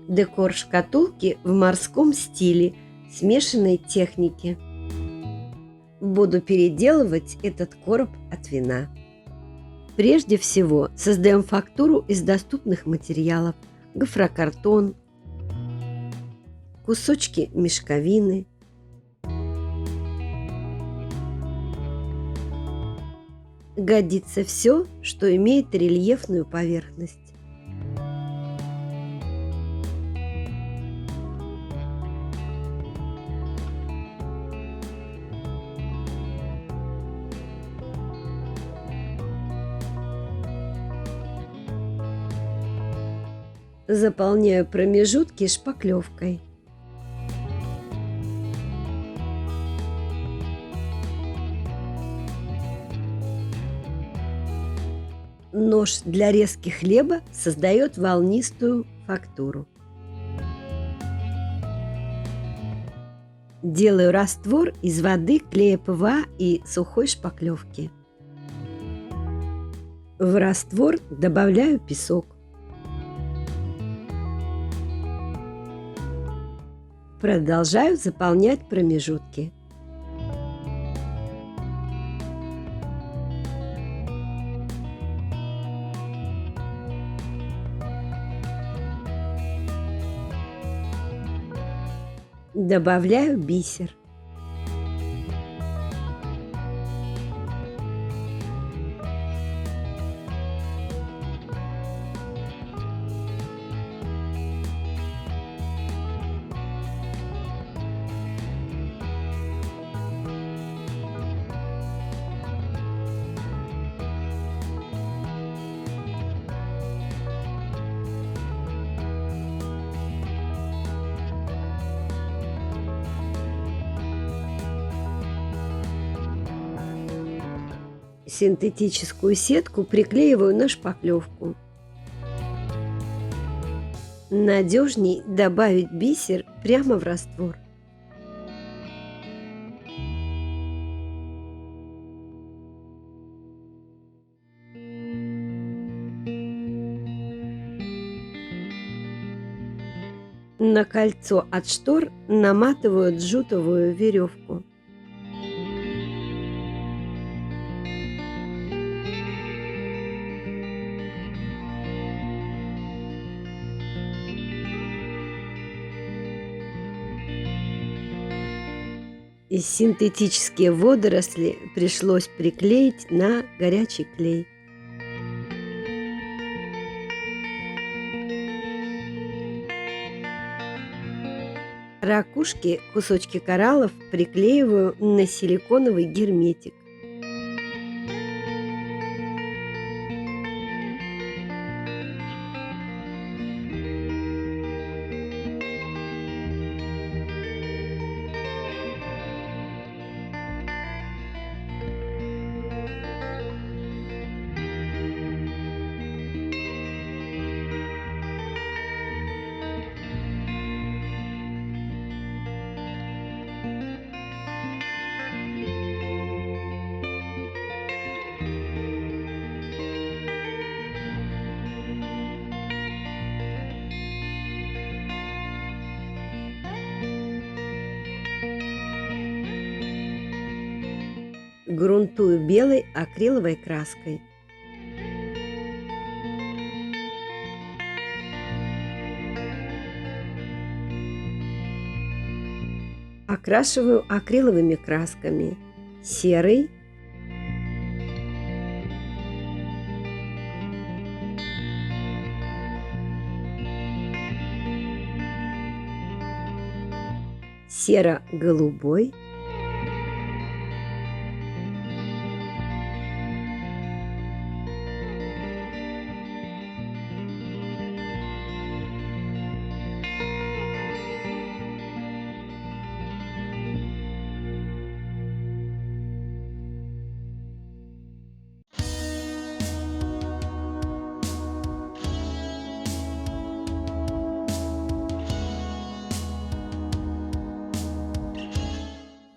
Декор шкатулки в морском стиле смешанной техники. Буду переделывать этот короб от вина. Прежде всего создаем фактуру из доступных материалов: гофрокартон, кусочки мешковины, годится все, что имеет рельефную поверхность. Заполняю промежутки шпаклевкой. Нож для резки хлеба создает волнистую фактуру. Делаю раствор из воды, клея ПВА и сухой шпаклевки. В раствор добавляю песок. Продолжаю заполнять промежутки. Добавляю бисер. Синтетическую сетку приклеиваю на шпаклевку. Надежней добавить бисер прямо в раствор. На кольцо от штор наматываю джутовую веревку. И синтетические водоросли пришлось приклеить на горячий клей. Ракушки, кусочки кораллов приклеиваю на силиконовый герметик. Грунтую белой акриловой краской. Окрашиваю акриловыми красками: серый, серо-голубой,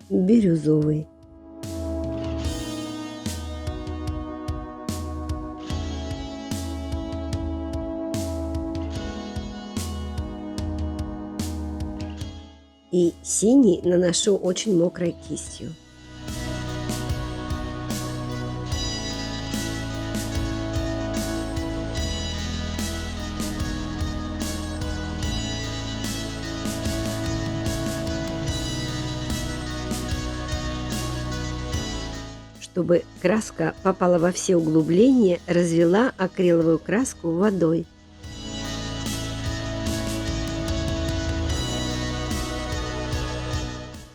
бирюзовый. И синий наношу очень мокрой кистью. Чтобы краска попала во все углубления, развела акриловую краску водой.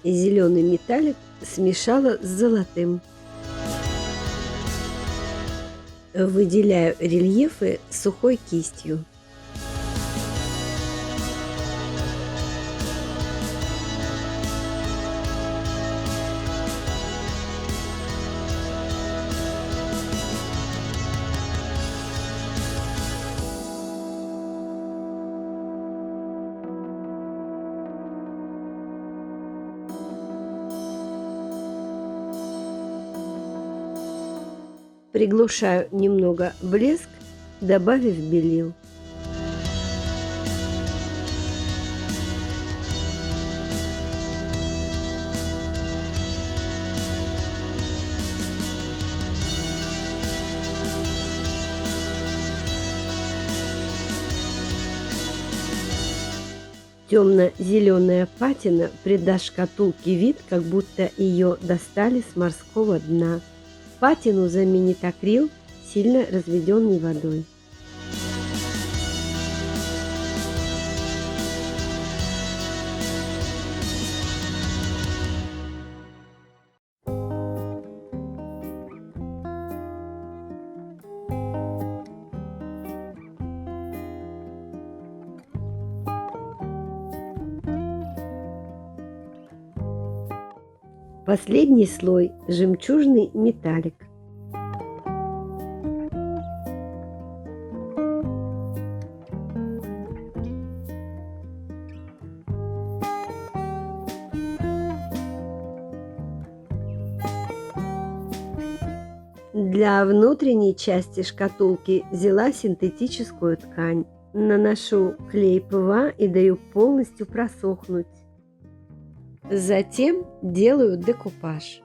Зеленый металлик смешала с золотым. Выделяю рельефы сухой кистью. Приглушаю немного блеск, добавив белил. Темно-зеленая патина придаст шкатулке вид, как будто ее достали с морского дна. Патину заменит акрил, сильно разведенный водой. Последний слой – жемчужный металлик. Для внутренней части шкатулки взяла синтетическую ткань. Наношу клей ПВА и даю полностью просохнуть. Затем делаю декупаж.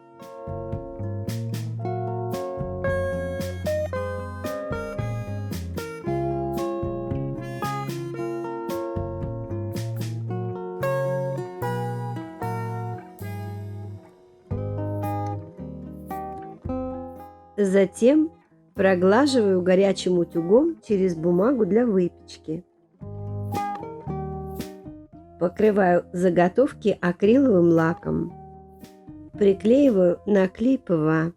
Затем проглаживаю горячим утюгом через бумагу для выпечки. Покрываю заготовки акриловым лаком. Приклеиваю на клей ПВА.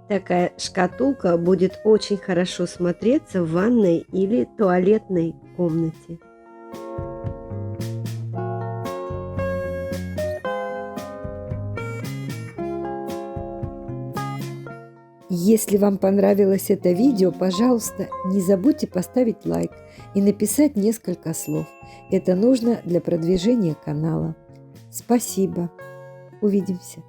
Такая шкатулка будет очень хорошо смотреться в ванной или туалетной комнате. Если вам понравилось это видео, пожалуйста, не забудьте поставить лайк и написать несколько слов. Это нужно для продвижения канала. Спасибо. Увидимся.